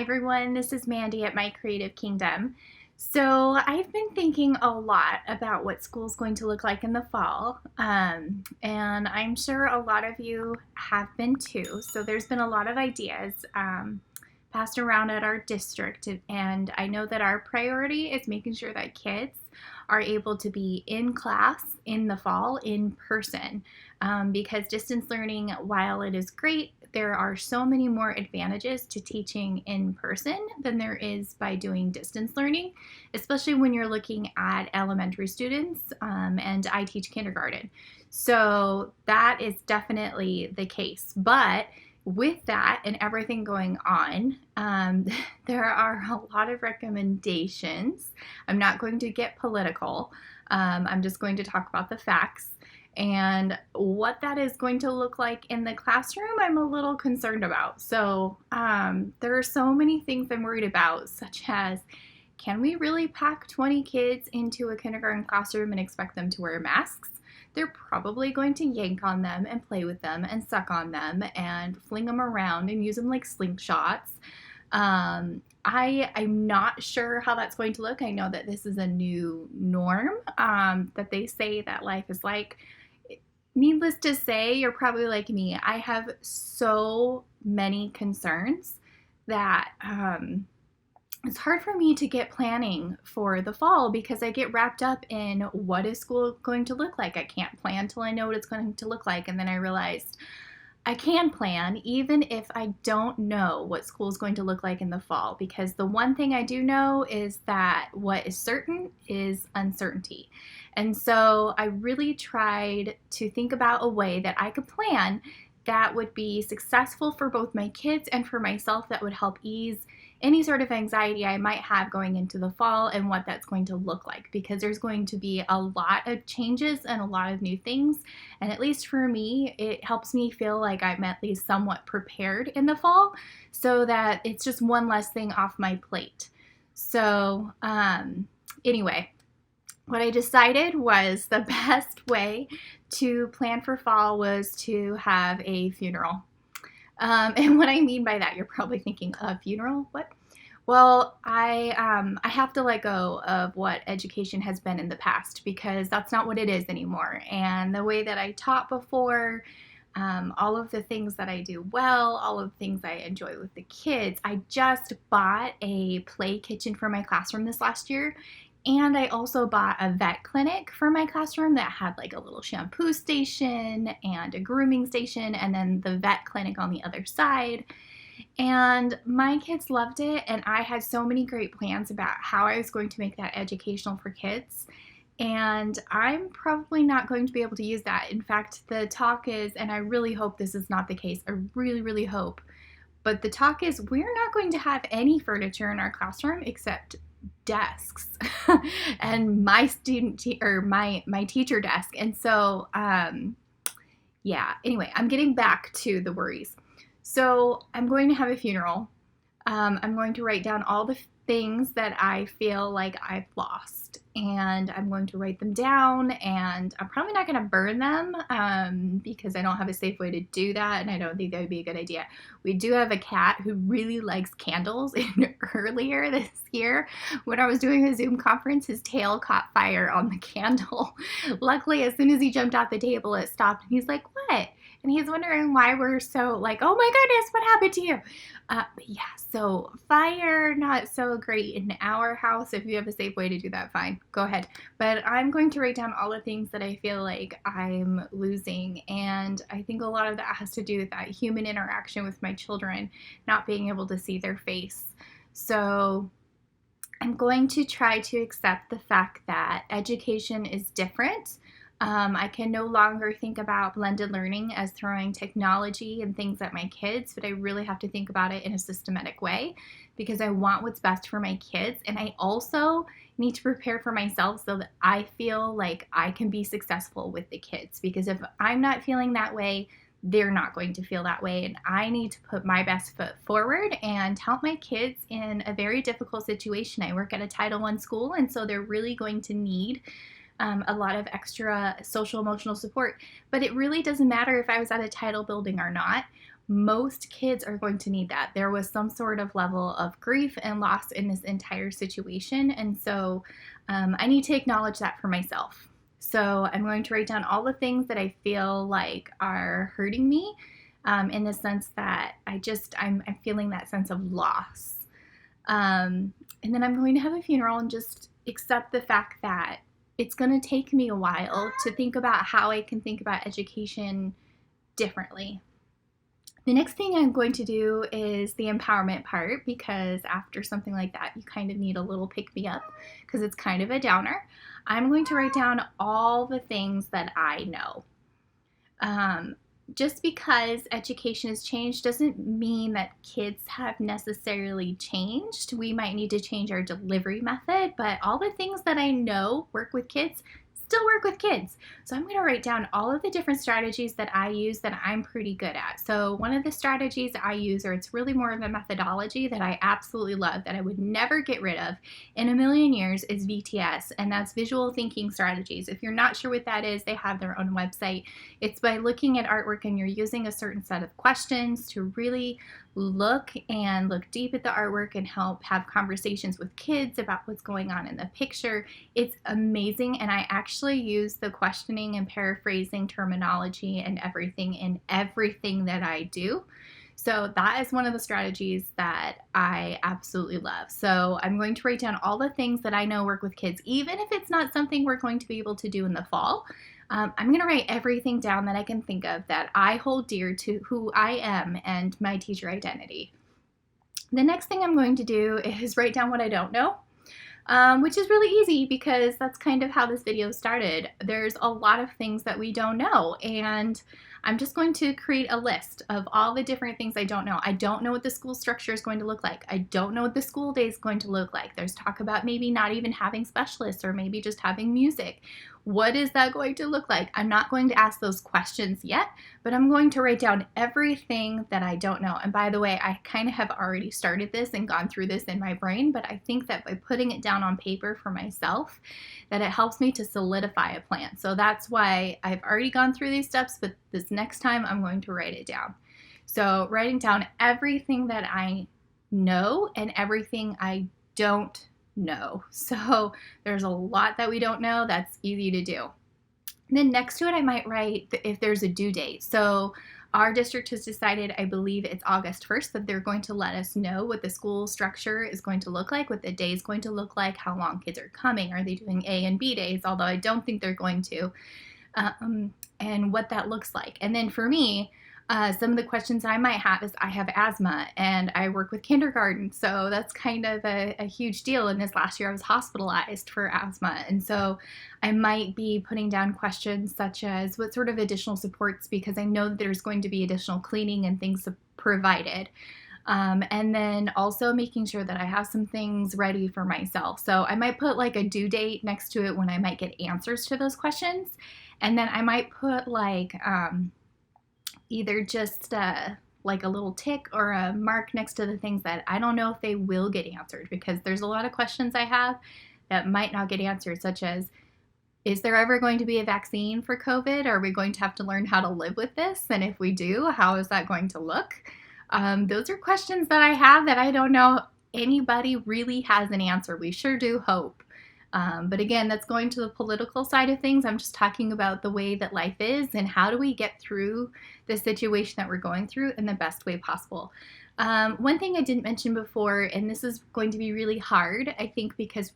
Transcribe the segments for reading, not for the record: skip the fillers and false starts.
everyone, this is Mandy at My Creative Kingdom. So I've been thinking a lot about what school's going to look like in the fall, and I'm sure a lot of you have been too. So there's been a lot of ideas passed around at our district, and I know that our priority is making sure that kids are able to be in class in the fall in person, because distance learning, while it is great, there are so many more advantages to teaching in person than there is by doing distance learning, especially when you're looking at elementary students, and I teach kindergarten. So that is definitely the case. But with that and everything going on, there are a lot of recommendations. I'm not going to get political. I'm just going to talk about the facts. And what that is going to look like in the classroom, I'm a little concerned about. So there are so many things I'm worried about, such as, can we really pack 20 kids into a kindergarten classroom and expect them to wear masks? They're probably going to yank on them and play with them and suck on them and fling them around and use them like slingshots. I'm not sure how that's going to look. I know that this is a new norm that they say that life is like. Needless to say, you're probably like me. I have so many concerns that it's hard for me to get planning for the fall because I get wrapped up in what is school going to look like. I can't plan until I know what it's going to look like. And then I realized I can plan even if I don't know what school is going to look like in the fall, because the one thing I do know is that what is certain is uncertainty. And so I really tried to think about a way that I could plan that would be successful for both my kids and for myself, that would help ease any sort of anxiety I might have going into the fall and what that's going to look like, because there's going to be a lot of changes and a lot of new things. And at least for me, it helps me feel like I'm at least somewhat prepared in the fall, so that it's just one less thing off my plate. So anyway, what I decided was the best way to plan for fall was to have a funeral. And what I mean by that, you're probably thinking, a funeral? What? Well, I have to let go of what education has been in the past, because that's not what it is anymore. And the way that I taught before, all of the things that I do well, all of the things I enjoy with the kids. I just bought a play kitchen for my classroom this last year. And I also bought a vet clinic for my classroom that had like a little shampoo station and a grooming station, and then the vet clinic on the other side. And my kids loved it, and I had so many great plans about how I was going to make that educational for kids. And I'm probably not going to be able to use that. In fact, the talk is, and I really hope this is not the case, I really, really hope, but the talk is, we're not going to have any furniture in our classroom except desks and my my teacher desk. And so yeah, anyway, I'm getting back to the worries. So I'm going to have a funeral. I'm going to write down all the things that I feel like I've lost, and I'm going to write them down, and I'm probably not going to burn them because I don't have a safe way to do that, and I don't think that would be a good idea. We do have a cat who really likes candles, and earlier this year when I was doing a Zoom conference, his tail caught fire on the candle. Luckily, as soon as he jumped off the table, it stopped, and he's like, "What?" And he's wondering why we're so like, "Oh my goodness, what happened to you?" But yeah, so fire, not so great in our house. If you have a safe way to do that, fine, go ahead. But I'm going to write down all the things that I feel like I'm losing. And I think a lot of that has to do with that human interaction with my children, not being able to see their face. So I'm going to try to accept the fact that education is different. I can no longer think about blended learning as throwing technology and things at my kids, but I really have to think about it in a systematic way, because I want what's best for my kids. And I also need to prepare for myself so that I feel like I can be successful with the kids, because if I'm not feeling that way, they're not going to feel that way. And I need to put my best foot forward and help my kids in a very difficult situation. I work at a Title I school, and so they're really going to need a lot of extra social emotional support. But it really doesn't matter if I was at a Title building or not. most kids are going to need that. There was some sort of level of grief and loss in this entire situation, and so I need to acknowledge that for myself. So I'm going to write down all the things that I feel like are hurting me, in the sense that I'm feeling that sense of loss. And then I'm going to have a funeral and just accept the fact that it's going to take me a while to think about how I can think about education differently. The next thing I'm going to do is the empowerment part, because after something like that, you kind of need a little pick-me-up because it's kind of a downer. I'm going to write down all the things that I know. Just because education has changed doesn't mean that kids have necessarily changed. We might need to change our delivery method, but all the things that I know work with kids still work with kids. So I'm going to write down all of the different strategies that I use that I'm pretty good at. So one of the strategies I use, or it's really more of a methodology that I absolutely love, that I would never get rid of in a million years, is VTS, and that's visual thinking strategies. If you're not sure what that is, they have their own website. It's by looking at artwork and you're using a certain set of questions to really look deep at the artwork and help have conversations with kids about what's going on in the picture. It's amazing, and I actually use the questioning and paraphrasing terminology and everything in everything that I do. So that is one of the strategies that I absolutely love. So I'm going to write down all the things that I know work with kids, even if it's not something we're going to be able to do in the fall. I'm going to write everything down that I can think of that I hold dear to who I am and my teacher identity. The next thing I'm going to do is write down what I don't know, which is really easy because that's kind of how this video started. There's a lot of things that we don't know, and I'm just going to create a list of all the different things I don't know. I don't know what the school structure is going to look like. I don't know what the school day is going to look like. There's talk about maybe not even having specialists or maybe just having music. What is that going to look like? I'm not going to ask those questions yet, but I'm going to write down everything that I don't know. And by the way, I kind of have already started this and gone through this in my brain, but I think that by putting it down on paper for myself, that it helps me to solidify a plan. So that's why I've already gone through these steps, but this next time I'm going to write it down. So writing down everything that I know and everything I don't know. So there's a lot that we don't know. That's easy to do. And then next to it, I might write if there's a due date. So our district has decided, I believe it's August 1st, that they're going to let us know what the school structure is going to look like, what the day is going to look like, how long kids are coming. Are they doing A and B days? Although I don't think they're going to. And what that looks like. And then for me, some of the questions I might have is I have asthma and I work with kindergarten. So that's kind of a huge deal. And this last year I was hospitalized for asthma. And so I might be putting down questions such as what sort of additional supports, because I know that there's going to be additional cleaning and things provided. And then also making sure that I have some things ready for myself. So I might put like a due date next to it when I might get answers to those questions. And then I might put like, either just like a little tick or a mark next to the things that I don't know if they will get answered, because there's a lot of questions I have that might not get answered, such as, is there ever going to be a vaccine for COVID? Are we going to have to learn how to live with this? And if we do, how is that going to look? Those are questions that I have that I don't know anybody really has an answer. We sure do hope. But again, that's going to the political side of things. I'm just talking about the way that life is and how do we get through the situation that we're going through in the best way possible. One thing I didn't mention before, and this is going to be really hard, I think, because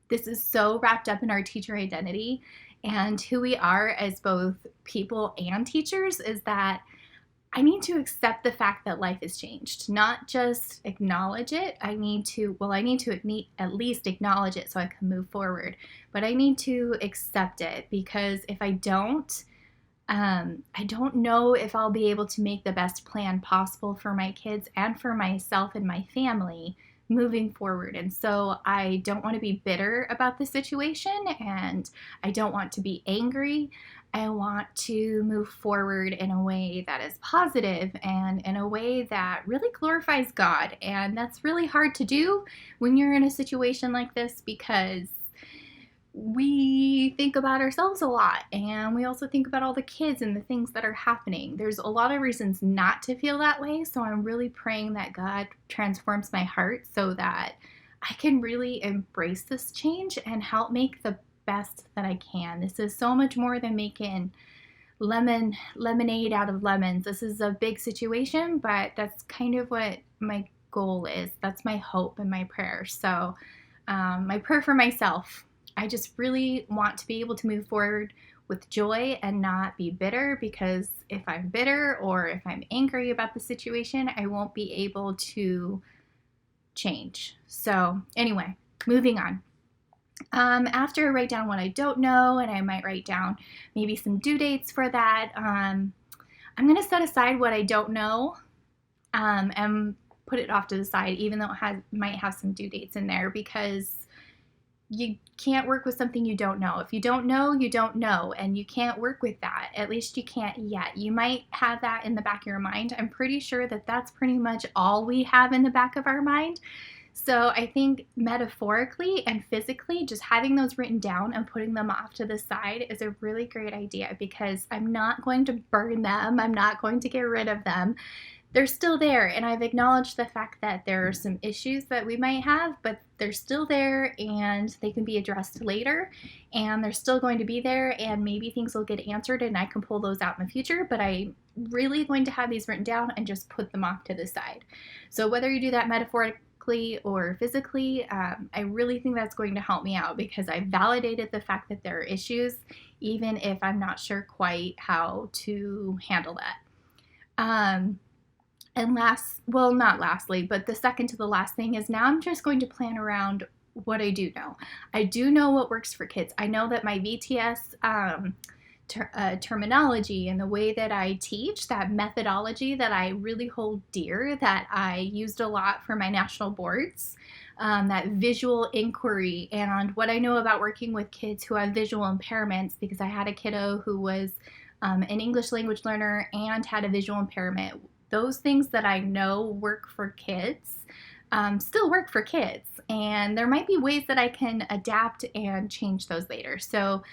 this is so wrapped up in our teacher identity and who we are as both people and teachers, is that I need to accept the fact that life has changed, not just acknowledge it. I need to at least acknowledge it so I can move forward. But I need to accept it, because if I don't know if I'll be able to make the best plan possible for my kids and for myself and my family moving forward. And so I don't want to be bitter about the situation, and I don't want to be angry. I want to move forward in a way that is positive and in a way that really glorifies God. And that's really hard to do when you're in a situation like this, because we think about ourselves a lot, and we also think about all the kids and the things that are happening. There's a lot of reasons not to feel that way, so I'm really praying that God transforms my heart so that I can really embrace this change and help make the best that I can. This is so much more than making lemonade out of lemons. This is a big situation, but that's kind of what my goal is. That's my hope and my prayer. So my prayer for myself, I just really want to be able to move forward with joy and not be bitter, because if I'm bitter or if I'm angry about the situation, I won't be able to change. So anyway, moving on. After I write down what I don't know, and I might write down maybe some due dates for that, I'm going to set aside what I don't know and put it off to the side, even though it might have some due dates in there, because you can't work with something you don't know. If you don't know, you don't know, and you can't work with that. At least you can't yet. You might have that in the back of your mind. I'm pretty sure that that's pretty much all we have in the back of our mind. So I think metaphorically and physically, just having those written down and putting them off to the side is a really great idea, because I'm not going to burn them. I'm not going to get rid of them. They're still there, and I've acknowledged the fact that there are some issues that we might have, but they're still there and they can be addressed later, and they're still going to be there, and maybe things will get answered and I can pull those out in the future, but I'm really going to have these written down and just put them off to the side. So whether you do that metaphorically or physically, I really think that's going to help me out, because I validated the fact that there are issues, even if I'm not sure quite how to handle that. And not lastly, but the second to the last thing is, now I'm just going to plan around what I do know. I do know what works for kids. I know that my VTS terminology and the way that I teach, that methodology that I really hold dear, that I used a lot for my national boards, that visual inquiry, and what I know about working with kids who have visual impairments, because I had a kiddo who was an English language learner and had a visual impairment. Those things that I know work for kids still work for kids, and there might be ways that I can adapt and change those later. So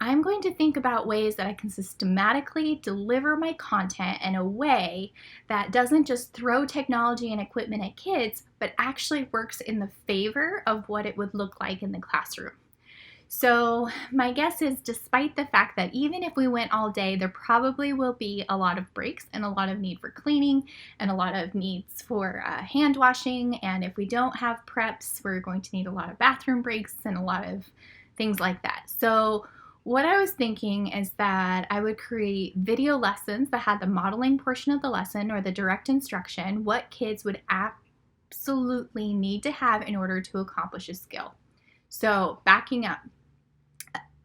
I'm going to think about ways that I can systematically deliver my content in a way that doesn't just throw technology and equipment at kids, but actually works in the favor of what it would look like in the classroom. So my guess is, despite the fact that even if we went all day, there probably will be a lot of breaks and a lot of need for cleaning and a lot of needs for hand washing. And if we don't have preps, we're going to need a lot of bathroom breaks and a lot of things like that. So what I was thinking is that I would create video lessons that had the modeling portion of the lesson, or the direct instruction, what kids would absolutely need to have in order to accomplish a skill. So backing up,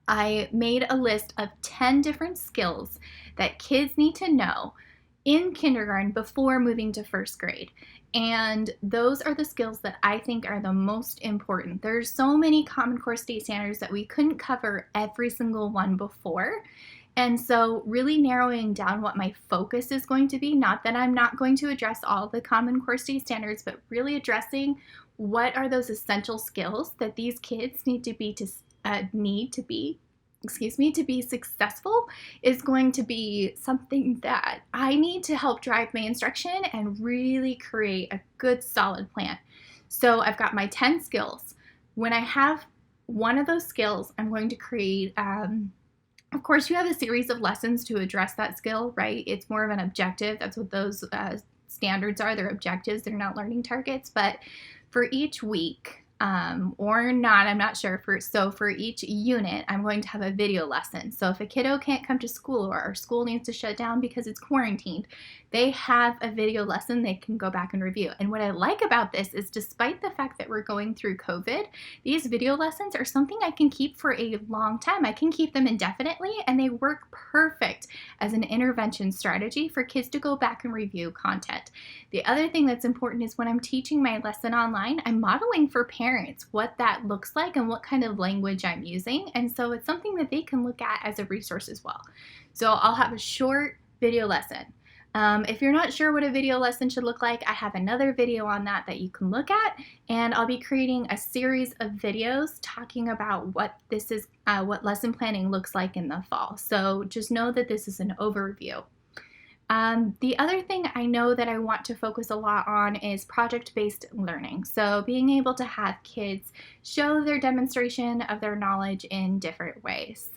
I made a list of 10 different skills that kids need to know in kindergarten before moving to first grade. And those are the skills that I think are the most important. There's so many Common Core state standards that we couldn't cover every single one before. And so really narrowing down what my focus is going to be, not that I'm not going to address all the Common Core state standards, but really addressing what are those essential skills that these kids need to be successful, is going to be something that I need to help drive my instruction and really create a good solid plan. So I've got my 10 skills. When I have one of those skills, I'm going to create, of course, you have a series of lessons to address that skill, right? It's more of an objective. That's what those standards are. They're objectives. They're not learning targets. But for each week, or not, I'm not sure. For each unit, I'm going to have a video lesson. So if a kiddo can't come to school, or our school needs to shut down because it's quarantined, they have a video lesson they can go back and review. And what I like about this is, despite the fact that we're going through COVID, these video lessons are something I can keep for a long time. I can keep them indefinitely, and they work perfect as an intervention strategy for kids to go back and review content. The other thing that's important is, when I'm teaching my lesson online, I'm modeling for parents what that looks like and what kind of language I'm using. And so it's something that they can look at as a resource as well. So I'll have a short video lesson. If you're not sure what a video lesson should look like, I have another video on that you can look at, and I'll be creating a series of videos talking about what what lesson planning looks like in the fall. So just know that this is an overview. The other thing I know that I want to focus a lot on is project-based learning. So being able to have kids show their demonstration of their knowledge in different ways.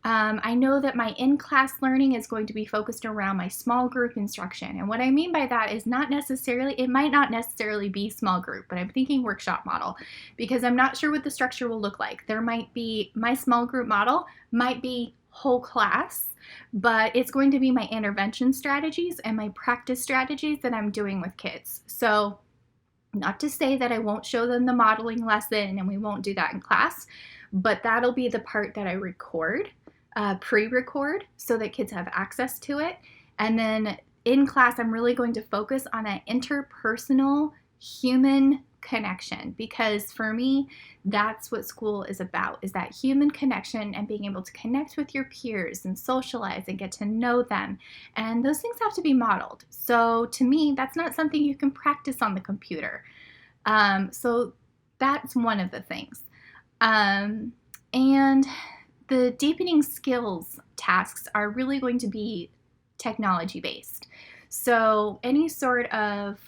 I know that my in-class learning is going to be focused around my small group instruction. And what I mean by that is it might not necessarily be small group, but I'm thinking workshop model, because I'm not sure what the structure will look like. There might be, my small group model might be whole class, but it's going to be my intervention strategies and my practice strategies that I'm doing with kids. So not to say that I won't show them the modeling lesson and we won't do that in class, but that'll be the part that I record, pre-record, so that kids have access to it. And then in class, I'm really going to focus on that interpersonal human connection, because for me, that's what school is about, is that human connection and being able to connect with your peers and socialize and get to know them. And those things have to be modeled. So to me, that's not something you can practice on the computer. So that's one of the things. And the deepening skills tasks are really going to be technology based. So any sort of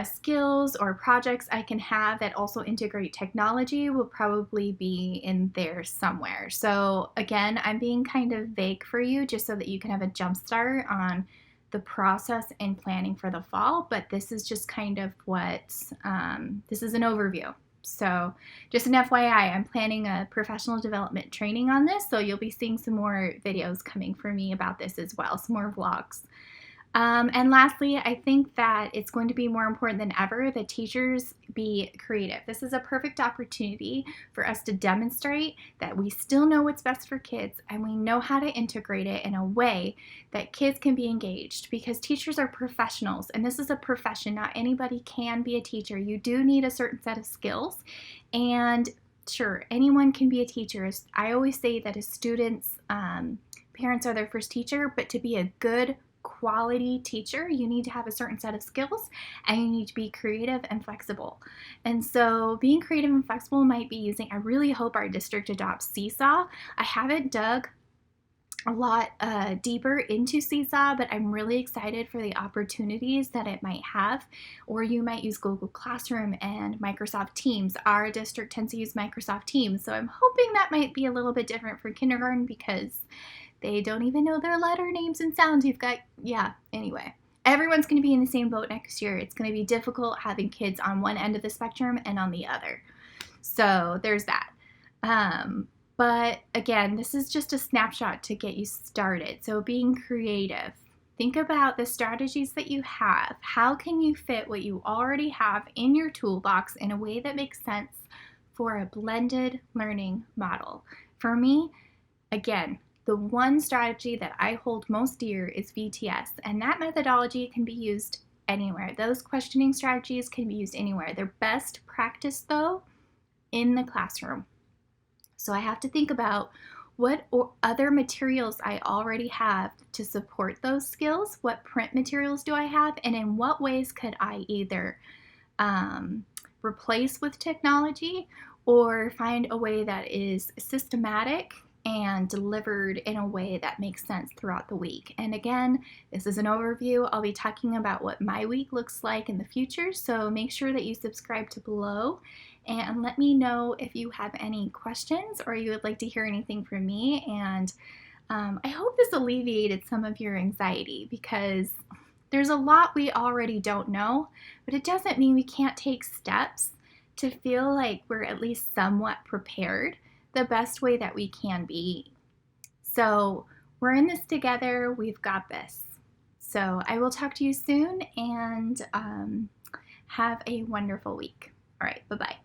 skills or projects I can have that also integrate technology will probably be in there somewhere. So again, I'm being kind of vague for you just so that you can have a jump start on the process and planning for the fall, but this is just kind of what, this is an overview. So just an FYI, I'm planning a professional development training on this, so you'll be seeing some more videos coming from me about this as well, some more vlogs. And lastly, I think that it's going to be more important than ever that teachers be creative. This is a perfect opportunity for us to demonstrate that we still know what's best for kids and we know how to integrate it in a way that kids can be engaged, because teachers are professionals and this is a profession. Not anybody can be a teacher. You do need a certain set of skills, and sure, anyone can be a teacher. I always say that as students, parents are their first teacher, but to be a good quality teacher, you need to have a certain set of skills and you need to be creative and flexible. And so being creative and flexible might be using, I really hope our district adopts Seesaw. I haven't dug a lot deeper into Seesaw, but I'm really excited for the opportunities that it might have. Or you might use Google Classroom and Microsoft Teams. Our district tends to use Microsoft Teams, so I'm hoping that might be a little bit different for kindergarten, because they don't even know their letter names and sounds. Anyway. Everyone's going to be in the same boat next year. It's going to be difficult having kids on one end of the spectrum and on the other. So there's that. But again, this is just a snapshot to get you started. So being creative. Think about the strategies that you have. How can you fit what you already have in your toolbox in a way that makes sense for a blended learning model? For me, again, the one strategy that I hold most dear is VTS, and that methodology can be used anywhere. Those questioning strategies can be used anywhere. They're best practiced, though, in the classroom. So I have to think about what other materials I already have to support those skills. What print materials do I have, and in what ways could I either replace with technology or find a way that is systematic and delivered in a way that makes sense throughout the week. And again, this is an overview. I'll be talking about what my week looks like in the future, so make sure that you subscribe to below and let me know if you have any questions or you would like to hear anything from me. And I hope this alleviated some of your anxiety, because there's a lot we already don't know, but it doesn't mean we can't take steps to feel like we're at least somewhat prepared the best way that we can be. So we're in this together. We've got this. So I will talk to you soon, and have a wonderful week. All right, bye-bye.